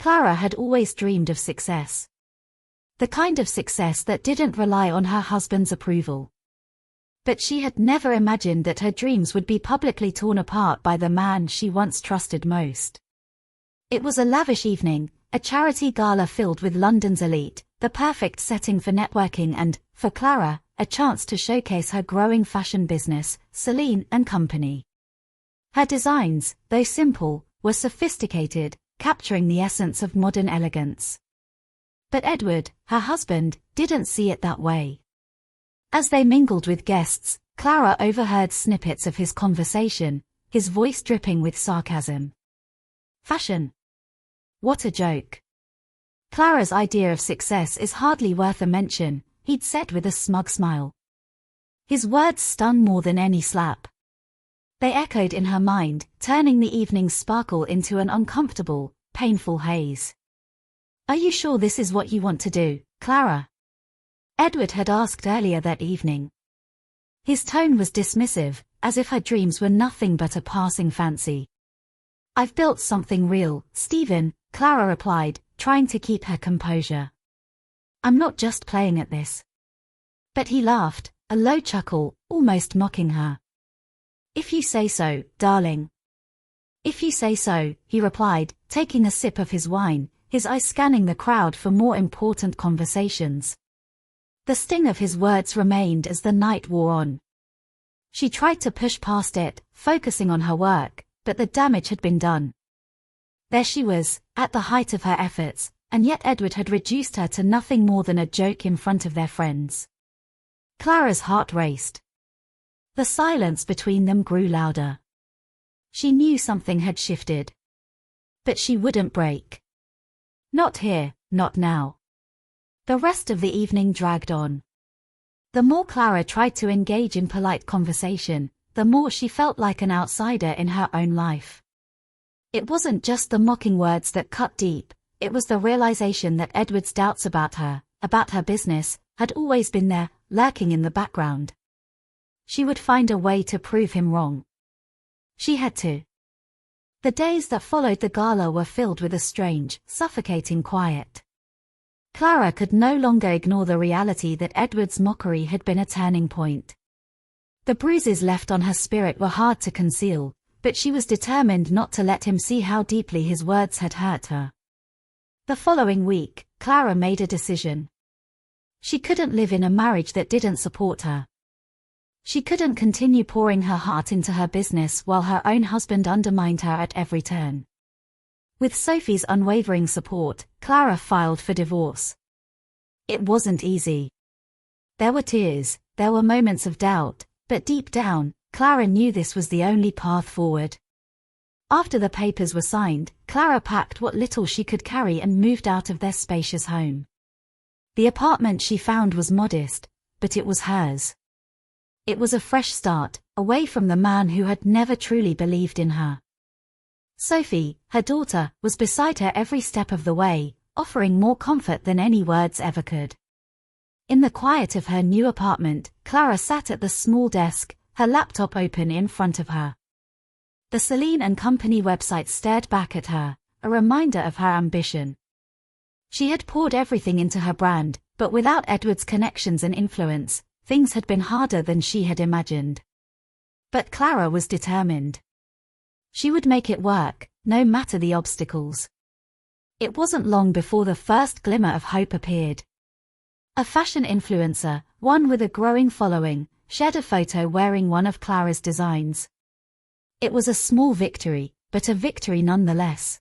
Clara had always dreamed of success. The kind of success that didn't rely on her husband's approval. But she had never imagined that her dreams would be publicly torn apart by the man she once trusted most. It was a lavish evening, a charity gala filled with London's elite, the perfect setting for networking and, for Clara, a chance to showcase her growing fashion business, Celine & Company. Her designs, though simple, were sophisticated, capturing the essence of modern elegance. But Edward, her husband, didn't see it that way. As they mingled with guests, Clara overheard snippets of his conversation, his voice dripping with sarcasm. Fashion. What a joke. Clara's idea of success is hardly worth a mention, he'd said with a smug smile. His words stung more than any slap. They echoed in her mind, turning the evening's sparkle into an uncomfortable, painful haze. Are you sure this is what you want to do, Clara? Edward had asked earlier that evening. His tone was dismissive, as if her dreams were nothing but a passing fancy. I've built something real, Stephen, Clara replied, trying to keep her composure. I'm not just playing at this. But he laughed, a low chuckle, almost mocking her. If you say so, darling. If you say so, he replied, taking a sip of his wine, his eyes scanning the crowd for more important conversations. The sting of his words remained as the night wore on. She tried to push past it, focusing on her work, but the damage had been done. There she was, at the height of her efforts, and yet Edward had reduced her to nothing more than a joke in front of their friends. Clara's heart raced. The silence between them grew louder. She knew something had shifted. But she wouldn't break. Not here, not now. The rest of the evening dragged on. The more Clara tried to engage in polite conversation, the more she felt like an outsider in her own life. It wasn't just the mocking words that cut deep, it was the realization that Edward's doubts about her business, had always been there, lurking in the background. She would find a way to prove him wrong. She had to. The days that followed the gala were filled with a strange, suffocating quiet. Clara could no longer ignore the reality that Edward's mockery had been a turning point. The bruises left on her spirit were hard to conceal, but she was determined not to let him see how deeply his words had hurt her. The following week, Clara made a decision. She couldn't live in a marriage that didn't support her. She couldn't continue pouring her heart into her business while her own husband undermined her at every turn. With Sophie's unwavering support, Clara filed for divorce. It wasn't easy. There were tears, there were moments of doubt, but deep down, Clara knew this was the only path forward. After the papers were signed, Clara packed what little she could carry and moved out of their spacious home. The apartment she found was modest, but it was hers. It was a fresh start, away from the man who had never truly believed in her. Sophie, her daughter, was beside her every step of the way, offering more comfort than any words ever could. In the quiet of her new apartment, Clara sat at the small desk, her laptop open in front of her. The Celine & Company website stared back at her, a reminder of her ambition. She had poured everything into her brand, but without Edward's connections and influence, things had been harder than she had imagined. But Clara was determined. She would make it work, no matter the obstacles. It wasn't long before the first glimmer of hope appeared. A fashion influencer, one with a growing following, shared a photo wearing one of Clara's designs. It was a small victory, but a victory nonetheless.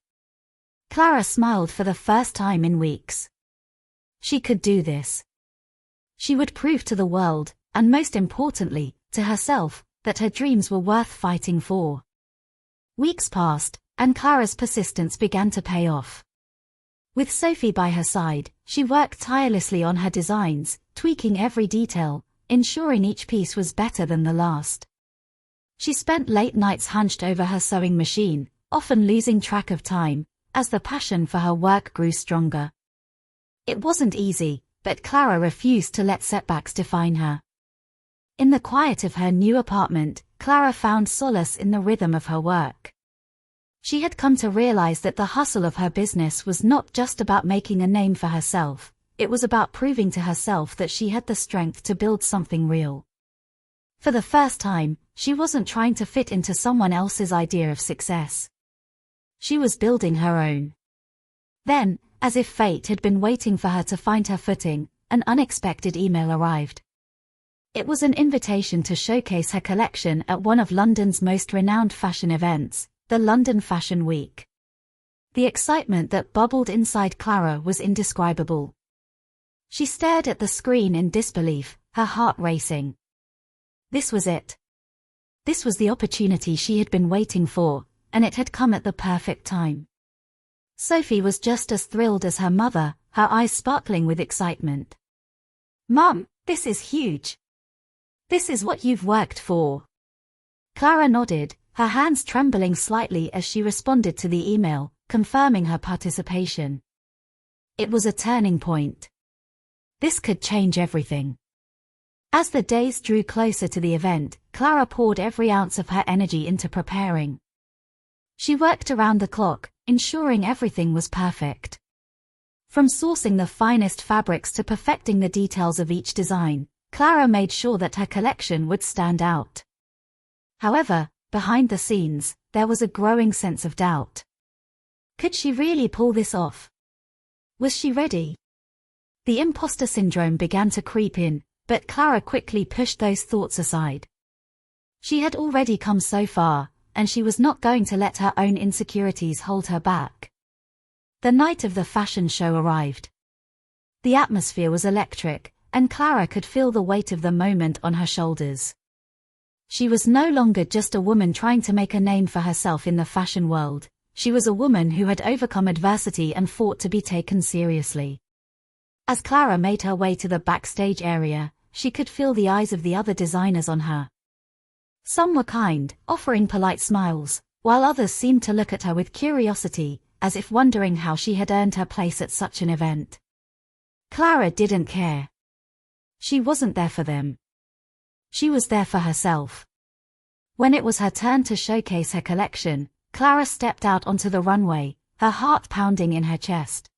Clara smiled for the first time in weeks. She could do this. She would prove to the world, and most importantly, to herself, that her dreams were worth fighting for. Weeks passed, and Clara's persistence began to pay off. With Sophie by her side, she worked tirelessly on her designs, tweaking every detail, ensuring each piece was better than the last. She spent late nights hunched over her sewing machine, often losing track of time, as the passion for her work grew stronger. It wasn't easy, but Clara refused to let setbacks define her. In the quiet of her new apartment, Clara found solace in the rhythm of her work. She had come to realize that the hustle of her business was not just about making a name for herself, it was about proving to herself that she had the strength to build something real. For the first time, she wasn't trying to fit into someone else's idea of success. She was building her own. Then, as if fate had been waiting for her to find her footing, an unexpected email arrived. It was an invitation to showcase her collection at one of London's most renowned fashion events, the London Fashion Week. The excitement that bubbled inside Clara was indescribable. She stared at the screen in disbelief, her heart racing. This was it. This was the opportunity she had been waiting for, and it had come at the perfect time. Sophie was just as thrilled as her mother, her eyes sparkling with excitement. "Mum, this is huge. This is what you've worked for." Clara nodded, her hands trembling slightly as she responded to the email, confirming her participation. It was a turning point. This could change everything. As the days drew closer to the event, Clara poured every ounce of her energy into preparing. She worked around the clock, ensuring everything was perfect. From sourcing the finest fabrics to perfecting the details of each design, Clara made sure that her collection would stand out. However, behind the scenes, there was a growing sense of doubt. Could she really pull this off? Was she ready? The imposter syndrome began to creep in, but Clara quickly pushed those thoughts aside. She had already come so far, and she was not going to let her own insecurities hold her back. The night of the fashion show arrived. The atmosphere was electric, and Clara could feel the weight of the moment on her shoulders. She was no longer just a woman trying to make a name for herself in the fashion world. She was a woman who had overcome adversity and fought to be taken seriously. As Clara made her way to the backstage area, she could feel the eyes of the other designers on her. Some were kind, offering polite smiles, while others seemed to look at her with curiosity, as if wondering how she had earned her place at such an event. Clara didn't care. She wasn't there for them. She was there for herself. When it was her turn to showcase her collection, Clara stepped out onto the runway, her heart pounding in her chest.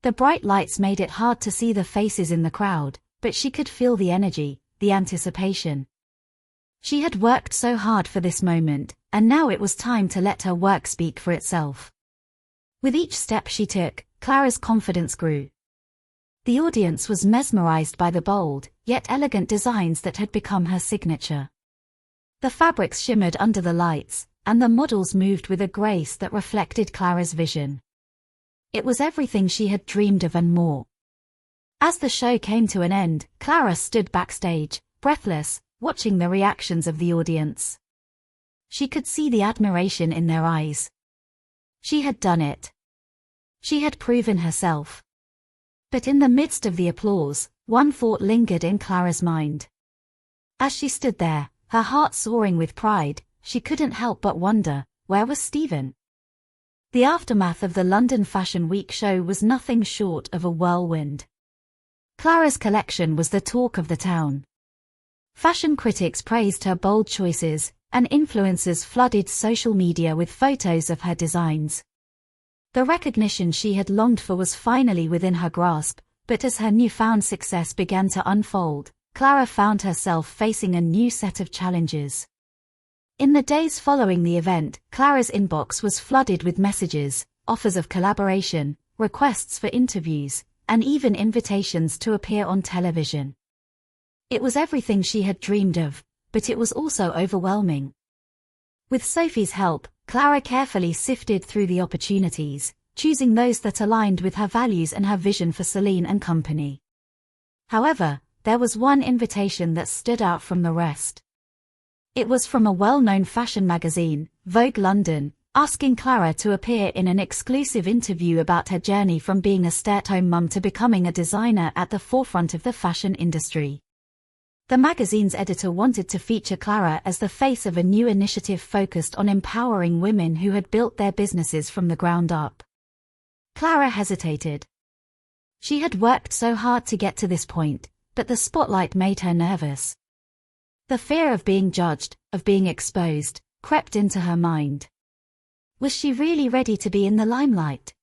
The bright lights made it hard to see the faces in the crowd, but she could feel the energy, the anticipation. She had worked so hard for this moment, and now it was time to let her work speak for itself. With each step she took, Clara's confidence grew. The audience was mesmerized by the bold, yet elegant designs that had become her signature. The fabrics shimmered under the lights, and the models moved with a grace that reflected Clara's vision. It was everything she had dreamed of and more. As the show came to an end, Clara stood backstage, breathless, watching the reactions of the audience. She could see the admiration in their eyes. She had done it. She had proven herself. But in the midst of the applause, one thought lingered in Clara's mind. As she stood there, her heart soaring with pride, she couldn't help but wonder, where was Stephen? The aftermath of the London Fashion Week show was nothing short of a whirlwind. Clara's collection was the talk of the town. Fashion critics praised her bold choices, and influencers flooded social media with photos of her designs. The recognition she had longed for was finally within her grasp, but as her newfound success began to unfold, Clara found herself facing a new set of challenges. In the days following the event, Clara's inbox was flooded with messages, offers of collaboration, requests for interviews, and even invitations to appear on television. It was everything she had dreamed of, but it was also overwhelming. With Sophie's help, Clara carefully sifted through the opportunities, choosing those that aligned with her values and her vision for Celine and Company. However, there was one invitation that stood out from the rest. It was from a well-known fashion magazine, Vogue London, asking Clara to appear in an exclusive interview about her journey from being a stay-at-home mum to becoming a designer at the forefront of the fashion industry. The magazine's editor wanted to feature Clara as the face of a new initiative focused on empowering women who had built their businesses from the ground up. Clara hesitated. She had worked so hard to get to this point, but the spotlight made her nervous. The fear of being judged, of being exposed, crept into her mind. Was she really ready to be in the limelight?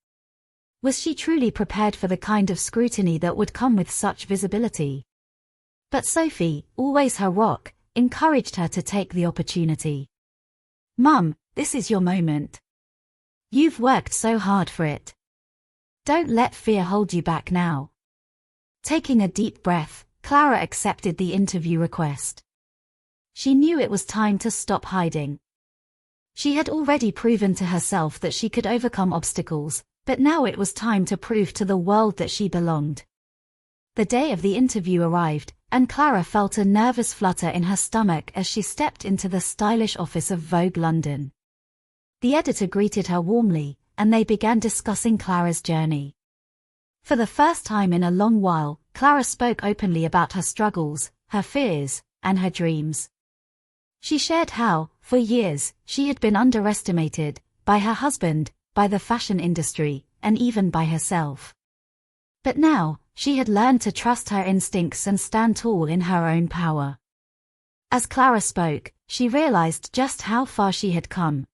Was she truly prepared for the kind of scrutiny that would come with such visibility? But Sophie, always her rock, encouraged her to take the opportunity. "Mum, this is your moment. You've worked so hard for it. Don't let fear hold you back now." Taking a deep breath, Clara accepted the interview request. She knew it was time to stop hiding. She had already proven to herself that she could overcome obstacles, but now it was time to prove to the world that she belonged. The day of the interview arrived, and Clara felt a nervous flutter in her stomach as she stepped into the stylish office of Vogue London. The editor greeted her warmly, and they began discussing Clara's journey. For the first time in a long while, Clara spoke openly about her struggles, her fears, and her dreams. She shared how, for years, she had been underestimated, by her husband, by the fashion industry, and even by herself. But now, she had learned to trust her instincts and stand tall in her own power. As Clara spoke, she realized just how far she had come.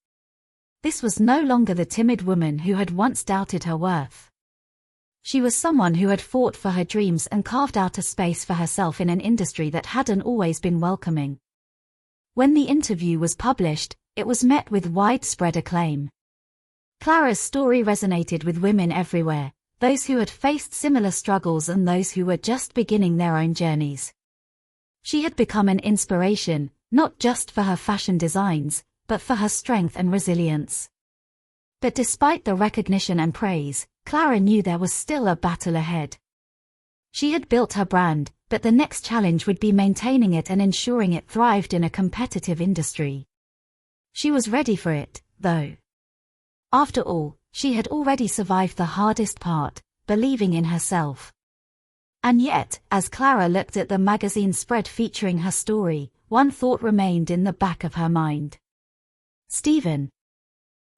This was no longer the timid woman who had once doubted her worth. She was someone who had fought for her dreams and carved out a space for herself in an industry that hadn't always been welcoming. When the interview was published, it was met with widespread acclaim. Clara's story resonated with women everywhere, those who had faced similar struggles and those who were just beginning their own journeys. She had become an inspiration, not just for her fashion designs, but for her strength and resilience. But despite the recognition and praise, Clara knew there was still a battle ahead. She had built her brand, but the next challenge would be maintaining it and ensuring it thrived in a competitive industry. She was ready for it, though. After all, she had already survived the hardest part, believing in herself. And yet, as Clara looked at the magazine spread featuring her story, one thought remained in the back of her mind. Stephen.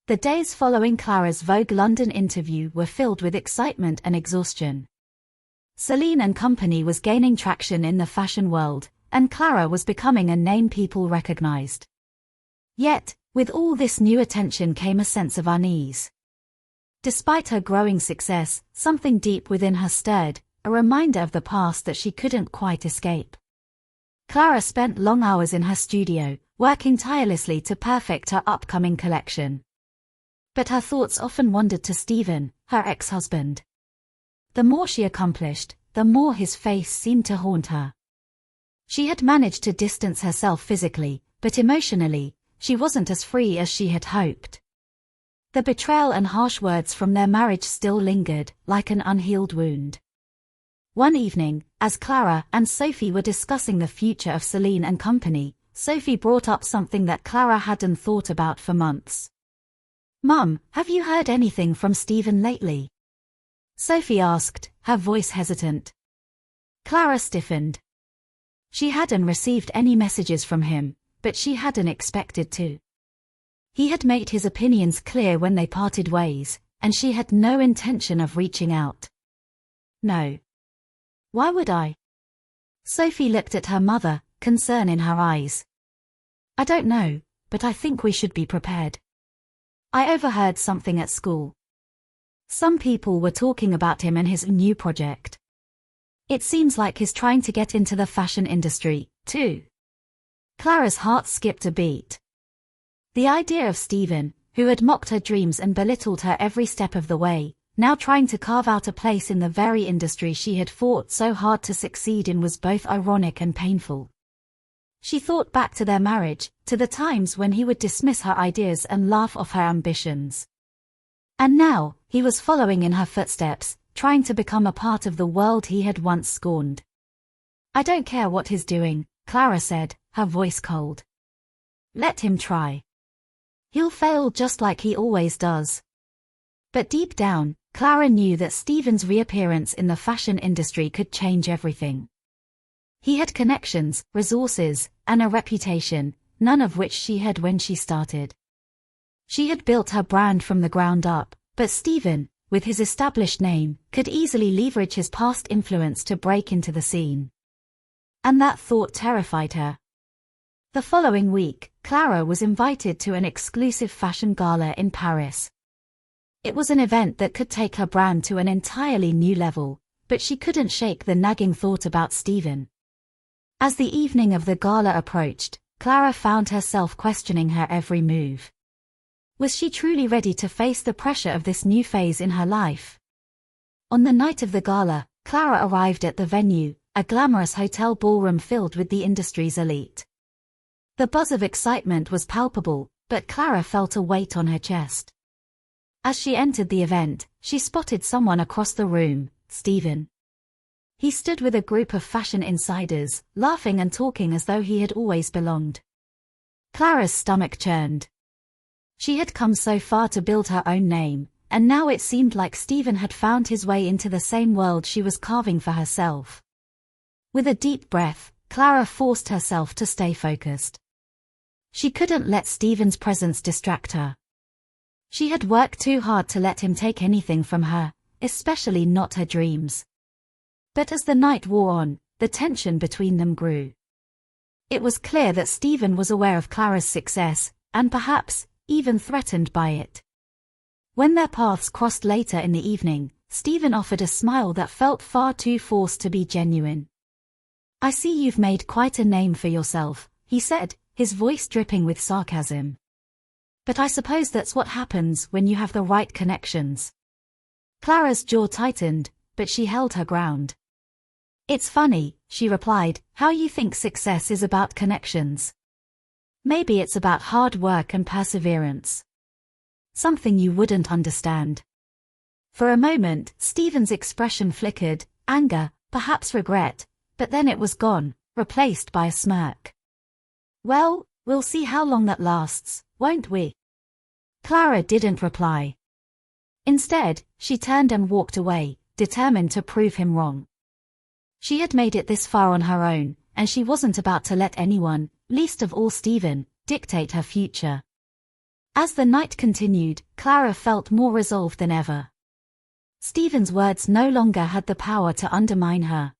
The days following Clara's Vogue London interview were filled with excitement and exhaustion. Celine & Company was gaining traction in the fashion world, and Clara was becoming a name people recognized. Yet, with all this new attention came a sense of unease. Despite her growing success, something deep within her stirred, a reminder of the past that she couldn't quite escape. Clara spent long hours in her studio, working tirelessly to perfect her upcoming collection. But her thoughts often wandered to Stephen, her ex-husband. The more she accomplished, the more his face seemed to haunt her. She had managed to distance herself physically, but emotionally, she wasn't as free as she had hoped. The betrayal and harsh words from their marriage still lingered, like an unhealed wound. One evening, as Clara and Sophie were discussing the future of Celine & Company, Sophie brought up something that Clara hadn't thought about for months. "Mum, have you heard anything from Stephen lately?" Sophie asked, her voice hesitant. Clara stiffened. She hadn't received any messages from him, but she hadn't expected to. He had made his opinions clear when they parted ways, and she had no intention of reaching out. "No. Why would I?" Sophie looked at her mother, concern in her eyes. "I don't know, but I think we should be prepared. I overheard something at school. Some people were talking about him and his new project. It seems like he's trying to get into the fashion industry, too." Clara's heart skipped a beat. The idea of Stephen, who had mocked her dreams and belittled her every step of the way, now trying to carve out a place in the very industry she had fought so hard to succeed in, was both ironic and painful. She thought back to their marriage, to the times when he would dismiss her ideas and laugh off her ambitions. And now, he was following in her footsteps, trying to become a part of the world he had once scorned. "I don't care what he's doing," Clara said, her voice cold. "Let him try. He'll fail just like he always does." But deep down, Clara knew that Stephen's reappearance in the fashion industry could change everything. He had connections, resources, and a reputation, none of which she had when she started. She had built her brand from the ground up, but Stephen, with his established name, could easily leverage his past influence to break into the scene. And that thought terrified her. The following week, Clara was invited to an exclusive fashion gala in Paris. It was an event that could take her brand to an entirely new level, but she couldn't shake the nagging thought about Stephen. As the evening of the gala approached, Clara found herself questioning her every move. Was she truly ready to face the pressure of this new phase in her life? On the night of the gala, Clara arrived at the venue, a glamorous hotel ballroom filled with the industry's elite. The buzz of excitement was palpable, but Clara felt a weight on her chest. As she entered the event, she spotted someone across the room, Stephen. He stood with a group of fashion insiders, laughing and talking as though he had always belonged. Clara's stomach churned. She had come so far to build her own name, and now it seemed like Stephen had found his way into the same world she was carving for herself. With a deep breath, Clara forced herself to stay focused. She couldn't let Stephen's presence distract her. She had worked too hard to let him take anything from her, especially not her dreams. But as the night wore on, the tension between them grew. It was clear that Stephen was aware of Clara's success, and perhaps even threatened by it. When their paths crossed later in the evening, Stephen offered a smile that felt far too forced to be genuine. "I see you've made quite a name for yourself," he said, his voice dripping with sarcasm. "But I suppose that's what happens when you have the right connections." Clara's jaw tightened, but she held her ground. "It's funny," she replied, "how you think success is about connections. Maybe it's about hard work and perseverance. Something you wouldn't understand." For a moment, Stephen's expression flickered, anger, perhaps regret, but then it was gone, replaced by a smirk. "Well, we'll see how long that lasts, won't we?" Clara didn't reply. Instead, she turned and walked away, determined to prove him wrong. She had made it this far on her own, and she wasn't about to let anyone, least of all Stephen, dictate her future. As the night continued, Clara felt more resolved than ever. Stephen's words no longer had the power to undermine her.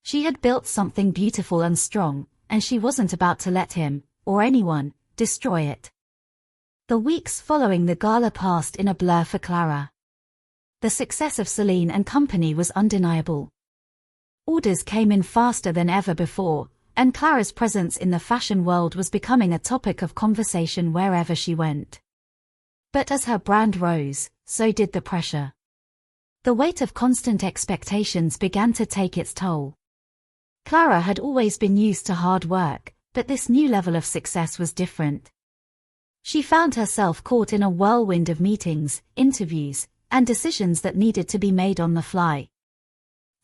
She had built something beautiful and strong, and she wasn't about to let him, or anyone, destroy it. The weeks following the gala passed in a blur for Clara. The success of Celine and Company was undeniable. Orders came in faster than ever before, and Clara's presence in the fashion world was becoming a topic of conversation wherever she went. But as her brand rose, so did the pressure. The weight of constant expectations began to take its toll. Clara had always been used to hard work, but this new level of success was different. She found herself caught in a whirlwind of meetings, interviews, and decisions that needed to be made on the fly.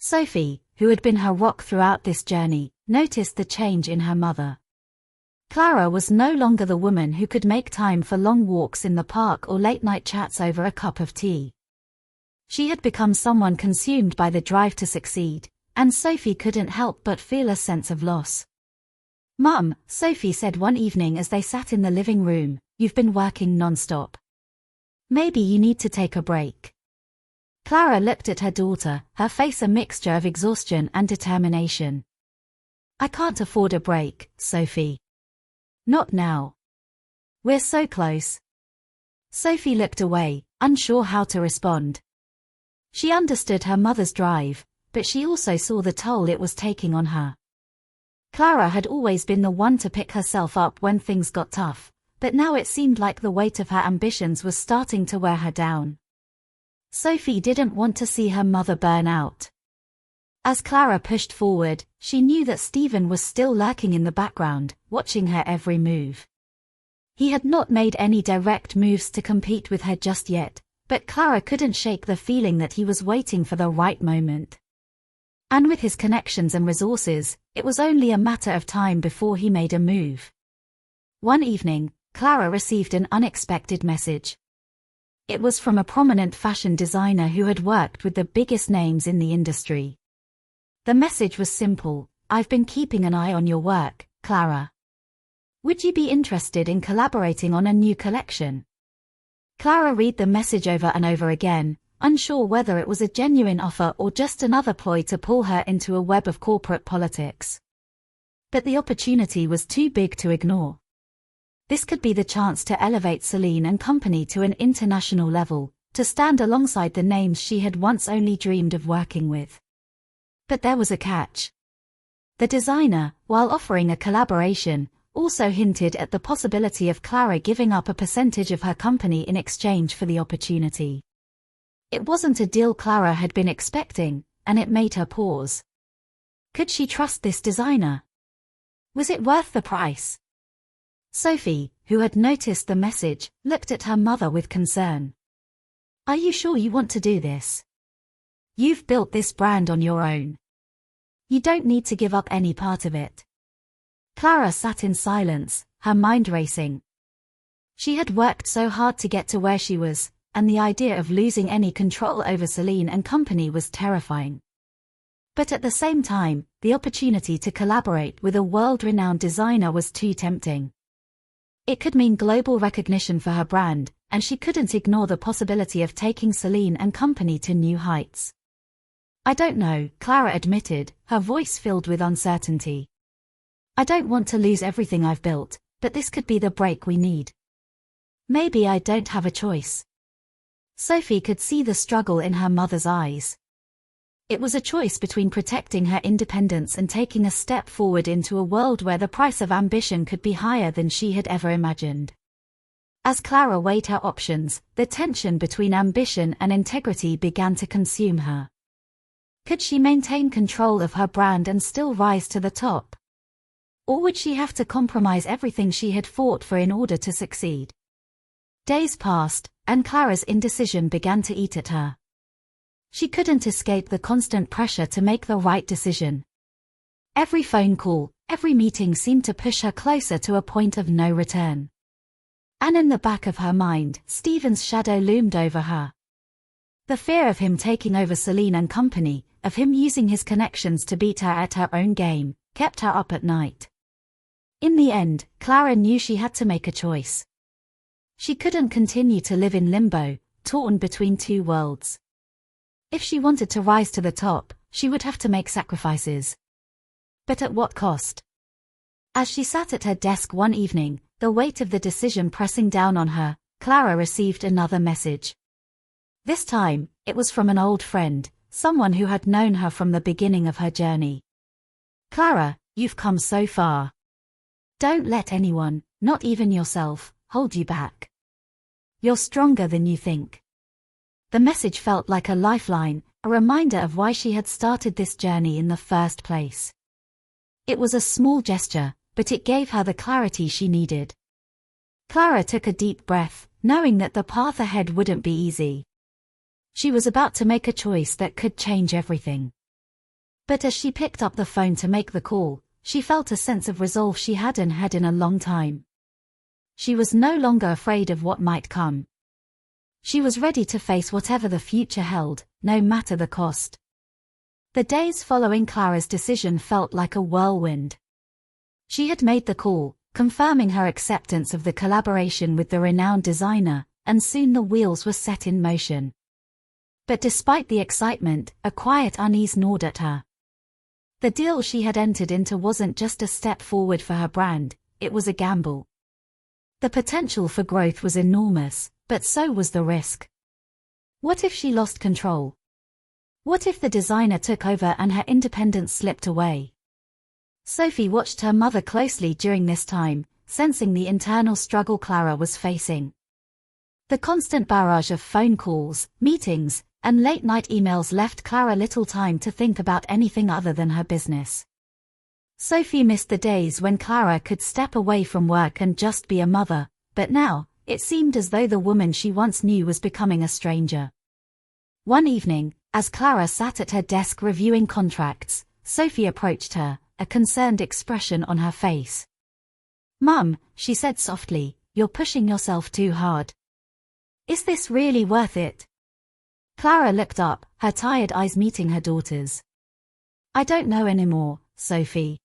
Sophie, who had been her rock throughout this journey, noticed the change in her mother. Clara was no longer the woman who could make time for long walks in the park or late-night chats over a cup of tea. She had become someone consumed by the drive to succeed, and Sophie couldn't help but feel a sense of loss. "Mum," Sophie said one evening as they sat in the living room, "you've been working non-stop. Maybe you need to take a break." Clara looked at her daughter, her face a mixture of exhaustion and determination. "I can't afford a break, Sophie. Not now. We're so close." Sophie looked away, unsure how to respond. She understood her mother's drive, but she also saw the toll it was taking on her. Clara had always been the one to pick herself up when things got tough, but now it seemed like the weight of her ambitions was starting to wear her down. Sophie didn't want to see her mother burn out. As Clara pushed forward, she knew that Stephen was still lurking in the background, watching her every move. He had not made any direct moves to compete with her just yet, but Clara couldn't shake the feeling that he was waiting for the right moment. And with his connections and resources, it was only a matter of time before he made a move. One evening, Clara received an unexpected message. It was from a prominent fashion designer who had worked with the biggest names in the industry. The message was simple: "I've been keeping an eye on your work, Clara. Would you be interested in collaborating on a new collection?" Clara read the message over and over again, unsure whether it was a genuine offer or just another ploy to pull her into a web of corporate politics. But the opportunity was too big to ignore. This could be the chance to elevate Celine and Company to an international level, to stand alongside the names she had once only dreamed of working with. But there was a catch. The designer, while offering a collaboration, also hinted at the possibility of Clara giving up a percentage of her company in exchange for the opportunity. It wasn't a deal Clara had been expecting, and it made her pause. Could she trust this designer? Was it worth the price? Sophie, who had noticed the message, looked at her mother with concern. Are you sure you want to do this? You've built this brand on your own. You don't need to give up any part of it. Clara sat in silence, her mind racing. She had worked so hard to get to where she was, and the idea of losing any control over Celine and Company was terrifying. But at the same time, the opportunity to collaborate with a world-renowned designer was too tempting. It could mean global recognition for her brand, and she couldn't ignore the possibility of taking Celine and Company to new heights. I don't know, Clara admitted, her voice filled with uncertainty. I don't want to lose everything I've built, but this could be the break we need. Maybe I don't have a choice. Sophie could see the struggle in her mother's eyes. It was a choice between protecting her independence and taking a step forward into a world where the price of ambition could be higher than she had ever imagined. As Clara weighed her options, the tension between ambition and integrity began to consume her. Could she maintain control of her brand and still rise to the top? Or would she have to compromise everything she had fought for in order to succeed? Days passed, and Clara's indecision began to eat at her. She couldn't escape the constant pressure to make the right decision. Every phone call, every meeting seemed to push her closer to a point of no return. And in the back of her mind, Stephen's shadow loomed over her. The fear of him taking over Celine and Company, of him using his connections to beat her at her own game, kept her up at night. In the end, Clara knew she had to make a choice. She couldn't continue to live in limbo, torn between two worlds. If she wanted to rise to the top, she would have to make sacrifices. But at what cost? As she sat at her desk one evening, the weight of the decision pressing down on her, Clara received another message. This time, it was from an old friend, someone who had known her from the beginning of her journey. Clara, you've come so far. Don't let anyone, not even yourself, hold you back. You're stronger than you think. The message felt like a lifeline, a reminder of why she had started this journey in the first place. It was a small gesture, but it gave her the clarity she needed. Clara took a deep breath, knowing that the path ahead wouldn't be easy. She was about to make a choice that could change everything. But as she picked up the phone to make the call, she felt a sense of resolve she hadn't had in a long time. She was no longer afraid of what might come. She was ready to face whatever the future held, no matter the cost. The days following Clara's decision felt like a whirlwind. She had made the call, confirming her acceptance of the collaboration with the renowned designer, and soon the wheels were set in motion. But despite the excitement, a quiet unease gnawed at her. The deal she had entered into wasn't just a step forward for her brand, it was a gamble. The potential for growth was enormous, but so was the risk. What if she lost control? What if the designer took over and her independence slipped away? Sophie watched her mother closely during this time, sensing the internal struggle Clara was facing. The constant barrage of phone calls, meetings, and late-night emails left Clara little time to think about anything other than her business. Sophie missed the days when Clara could step away from work and just be a mother, but now, it seemed as though the woman she once knew was becoming a stranger. One evening, as Clara sat at her desk reviewing contracts, Sophie approached her, a concerned expression on her face. "Mum," she said softly, "you're pushing yourself too hard. Is this really worth it?" Clara looked up, her tired eyes meeting her daughter's. "I don't know anymore, Sophie.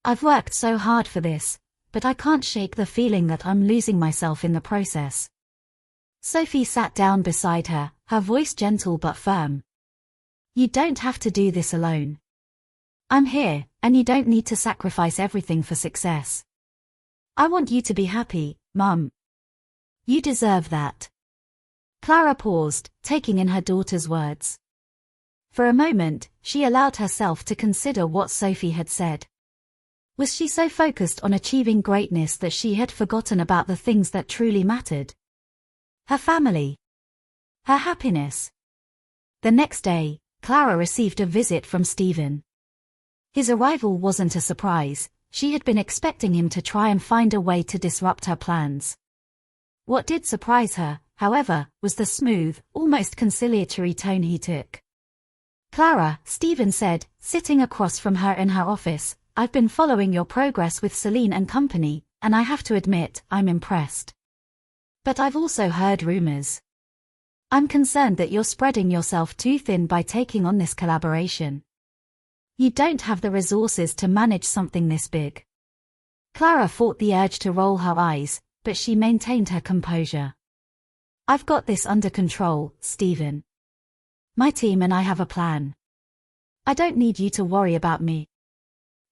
I've worked so hard for this, but I can't shake the feeling that I'm losing myself in the process." Sophie sat down beside her, her voice gentle but firm. "You don't have to do this alone. I'm here, and you don't need to sacrifice everything for success. I want you to be happy, Mum. You deserve that. Clara paused, taking in her daughter's words. For a moment, she allowed herself to consider what Sophie had said. Was she so focused on achieving greatness that she had forgotten about the things that truly mattered? Her family. Her happiness. The next day, Clara received a visit from Stephen. His arrival wasn't a surprise. She had been expecting him to try and find a way to disrupt her plans. What did surprise her, however, was the smooth, almost conciliatory tone he took. Clara, Stephen said, sitting across from her in her office, I've been following your progress with Celine and Company, and I have to admit, I'm impressed. But I've also heard rumors. I'm concerned that you're spreading yourself too thin by taking on this collaboration. You don't have the resources to manage something this big. Clara fought the urge to roll her eyes, but she maintained her composure. I've got this under control, Stephen. My team and I have a plan. I don't need you to worry about me.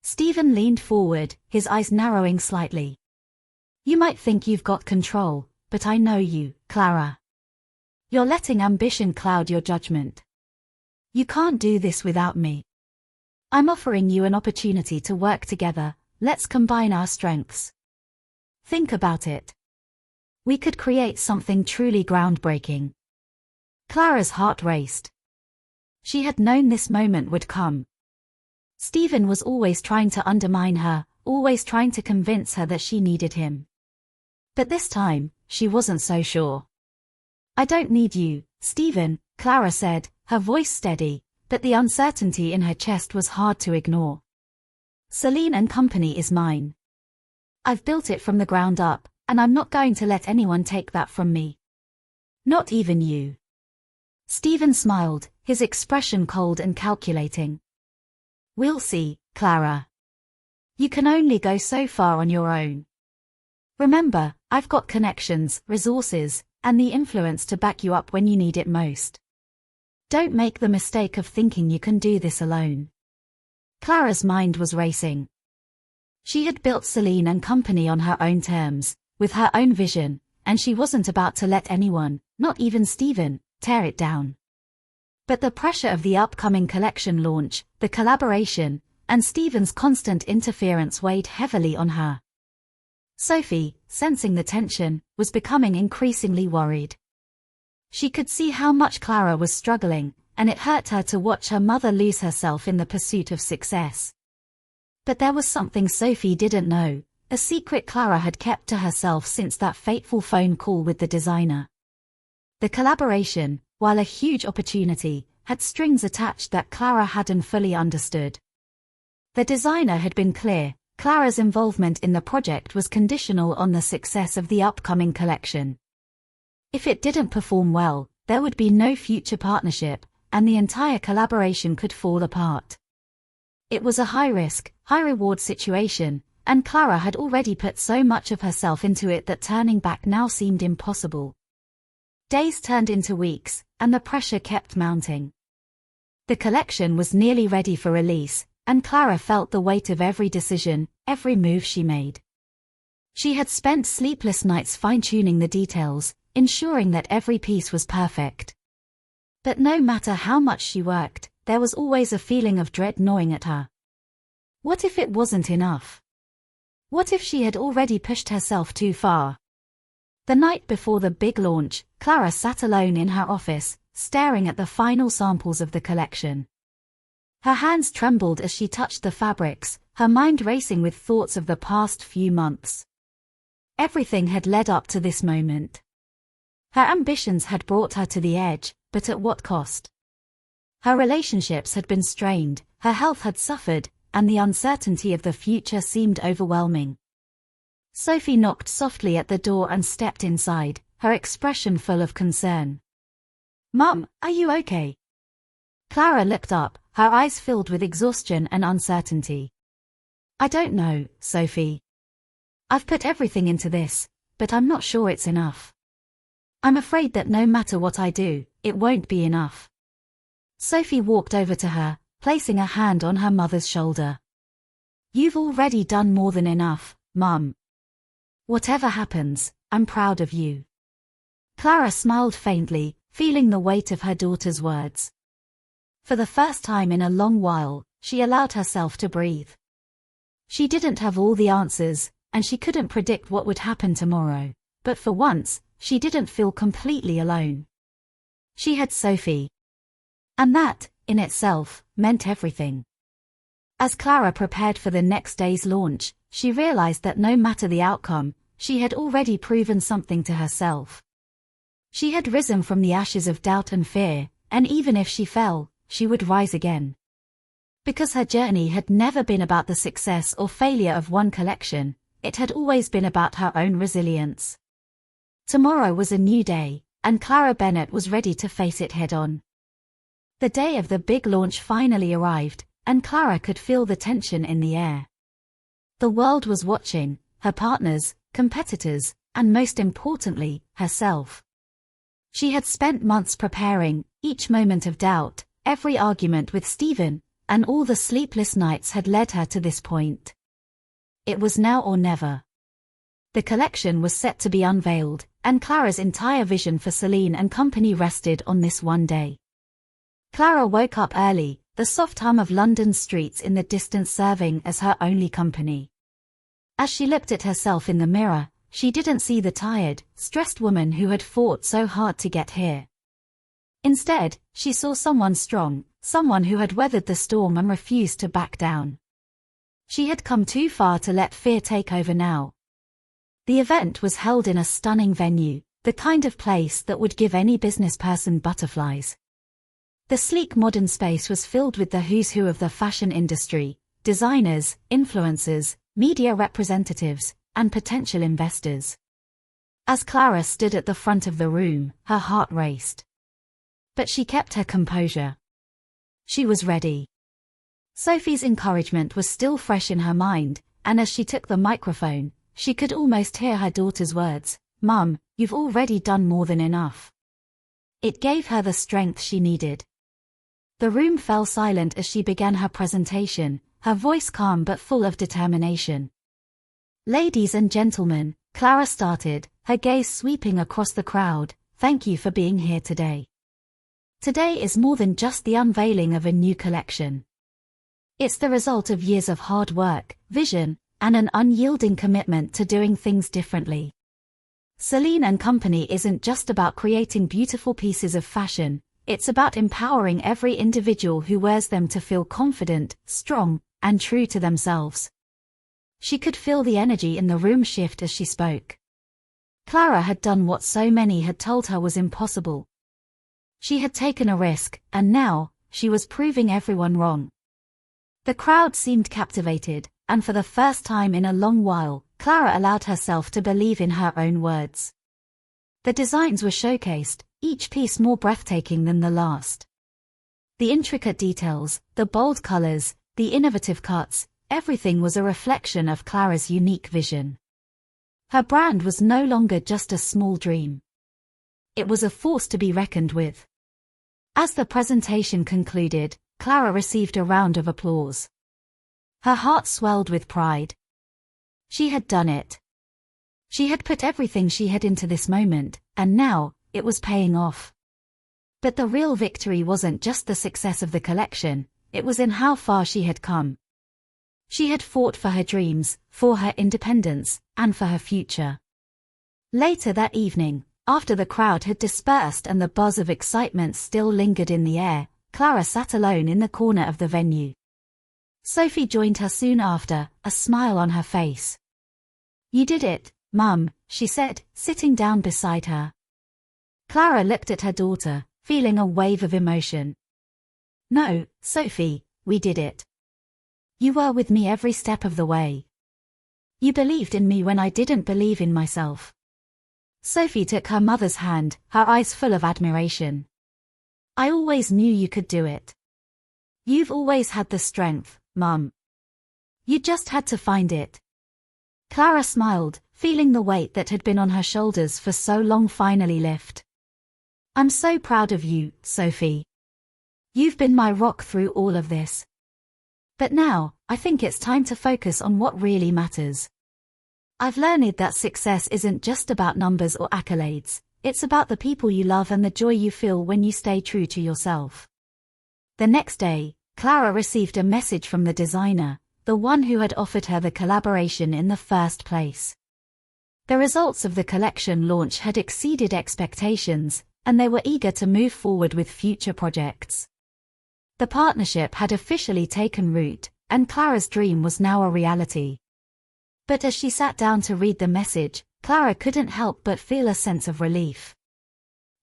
Stephen leaned forward, his eyes narrowing slightly. You might think you've got control, but I know you, Clara. You're letting ambition cloud your judgment. You can't do this without me. I'm offering you an opportunity to work together. Let's combine our strengths. Think about it. We could create something truly groundbreaking. Clara's heart raced. She had known this moment would come. Stephen was always trying to undermine her, always trying to convince her that she needed him. But this time, she wasn't so sure. I don't need you, Stephen, Clara said, her voice steady, but the uncertainty in her chest was hard to ignore. Celine and Company is mine. I've built it from the ground up, and I'm not going to let anyone take that from me. Not even you. Stephen smiled, his expression cold and calculating. We'll see, Clara. You can only go so far on your own. Remember, I've got connections, resources, and the influence to back you up when you need it most. Don't make the mistake of thinking you can do this alone. Clara's mind was racing. She had built Celine and Company on her own terms, with her own vision, and she wasn't about to let anyone, not even Stephen, tear it down. But the pressure of the upcoming collection launch, the collaboration, and Stephen's constant interference weighed heavily on her. Sophie, sensing the tension, was becoming increasingly worried. She could see how much Clara was struggling, and it hurt her to watch her mother lose herself in the pursuit of success. But there was something Sophie didn't know, a secret Clara had kept to herself since that fateful phone call with the designer. The collaboration, while a huge opportunity, had strings attached that Clara hadn't fully understood. The designer had been clear, Clara's involvement in the project was conditional on the success of the upcoming collection. If it didn't perform well, there would be no future partnership, and the entire collaboration could fall apart. It was a high-risk, high-reward situation, and Clara had already put so much of herself into it that turning back now seemed impossible. Days turned into weeks, and the pressure kept mounting. The collection was nearly ready for release, and Clara felt the weight of every decision, every move she made. She had spent sleepless nights fine-tuning the details, ensuring that every piece was perfect. But no matter how much she worked, there was always a feeling of dread gnawing at her. What if it wasn't enough? What if she had already pushed herself too far? The night before the big launch, Clara sat alone in her office, staring at the final samples of the collection. Her hands trembled as she touched the fabrics, her mind racing with thoughts of the past few months. Everything had led up to this moment. Her ambitions had brought her to the edge, but at what cost? Her relationships had been strained, her health had suffered, and the uncertainty of the future seemed overwhelming. Sophie knocked softly at the door and stepped inside, her expression full of concern. "Mum, are you okay?" Clara looked up, her eyes filled with exhaustion and uncertainty. "I don't know, Sophie. I've put everything into this, but I'm not sure it's enough. I'm afraid that no matter what I do, it won't be enough." Sophie walked over to her, placing a hand on her mother's shoulder. "You've already done more than enough, Mum. Whatever happens, I'm proud of you." Clara smiled faintly, feeling the weight of her daughter's words. For the first time in a long while, she allowed herself to breathe. She didn't have all the answers, and she couldn't predict what would happen tomorrow, but for once, she didn't feel completely alone. She had Sophie. And that, in itself, meant everything. As Clara prepared for the next day's launch, she realized that no matter the outcome, she had already proven something to herself. She had risen from the ashes of doubt and fear, and even if she fell, she would rise again. Because her journey had never been about the success or failure of one collection, it had always been about her own resilience. Tomorrow was a new day, and Clara Bennett was ready to face it head-on. The day of the big launch finally arrived, and Clara could feel the tension in the air. The world was watching, her partners, competitors, and most importantly, herself. She had spent months preparing, each moment of doubt, every argument with Stephen, and all the sleepless nights had led her to this point. It was now or never. The collection was set to be unveiled, and Clara's entire vision for Celine and company rested on this one day. Clara woke up early, the soft hum of London's streets in the distance serving as her only company. As she looked at herself in the mirror, she didn't see the tired, stressed woman who had fought so hard to get here. Instead, she saw someone strong, someone who had weathered the storm and refused to back down. She had come too far to let fear take over now. The event was held in a stunning venue, the kind of place that would give any business person butterflies. The sleek modern space was filled with the who's who of the fashion industry, designers, influencers, media representatives, and potential investors. As Clara stood at the front of the room, her heart raced. But she kept her composure. She was ready. Sophie's encouragement was still fresh in her mind, and as she took the microphone, she could almost hear her daughter's words, "Mum, you've already done more than enough." It gave her the strength she needed. The room fell silent as she began her presentation, her voice calm but full of determination. "Ladies and gentlemen," Clara started, her gaze sweeping across the crowd, "thank you for being here today. Today is more than just the unveiling of a new collection. It's the result of years of hard work, vision, and an unyielding commitment to doing things differently. Celine and Company isn't just about creating beautiful pieces of fashion, it's about empowering every individual who wears them to feel confident, strong, and true to themselves." She could feel the energy in the room shift as she spoke. Clara had done what so many had told her was impossible. She had taken a risk, and now, she was proving everyone wrong. The crowd seemed captivated, and for the first time in a long while, Clara allowed herself to believe in her own words. The designs were showcased, each piece more breathtaking than the last. The intricate details, the bold colors, the innovative cuts, everything was a reflection of Clara's unique vision. Her brand was no longer just a small dream. It was a force to be reckoned with. As the presentation concluded, Clara received a round of applause. Her heart swelled with pride. She had done it. She had put everything she had into this moment, and now, it was paying off. But the real victory wasn't just the success of the collection, it was in how far she had come. She had fought for her dreams, for her independence, and for her future. Later that evening, after the crowd had dispersed and the buzz of excitement still lingered in the air, Clara sat alone in the corner of the venue. Sophie joined her soon after, a smile on her face. "You did it, Mum," she said, sitting down beside her. Clara looked at her daughter, feeling a wave of emotion. "No, Sophie, we did it. You were with me every step of the way. You believed in me when I didn't believe in myself." Sophie took her mother's hand, her eyes full of admiration. "I always knew you could do it. You've always had the strength, Mum. You just had to find it." Clara smiled, feeling the weight that had been on her shoulders for so long finally lift. "I'm so proud of you, Sophie. You've been my rock through all of this. But now, I think it's time to focus on what really matters. I've learned that success isn't just about numbers or accolades, it's about the people you love and the joy you feel when you stay true to yourself. The next day, Clara received a message from the designer, the one who had offered her the collaboration in the first place. The results of the collection launch had exceeded expectations, and they were eager to move forward with future projects. The partnership had officially taken root, and Clara's dream was now a reality. But as she sat down to read the message, Clara couldn't help but feel a sense of relief.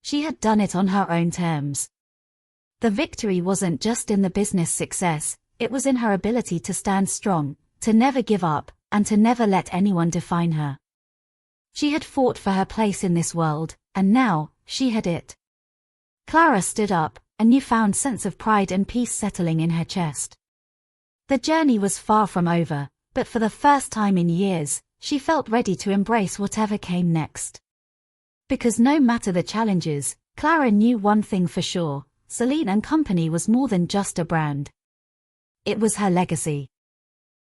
She had done it on her own terms. The victory wasn't just in the business success, it was in her ability to stand strong, to never give up, and to never let anyone define her. She had fought for her place in this world, and now, she had it. Clara stood up, a newfound sense of pride and peace settling in her chest. The journey was far from over, but for the first time in years, she felt ready to embrace whatever came next. Because no matter the challenges, Clara knew one thing for sure, Celine & Company was more than just a brand. It was her legacy.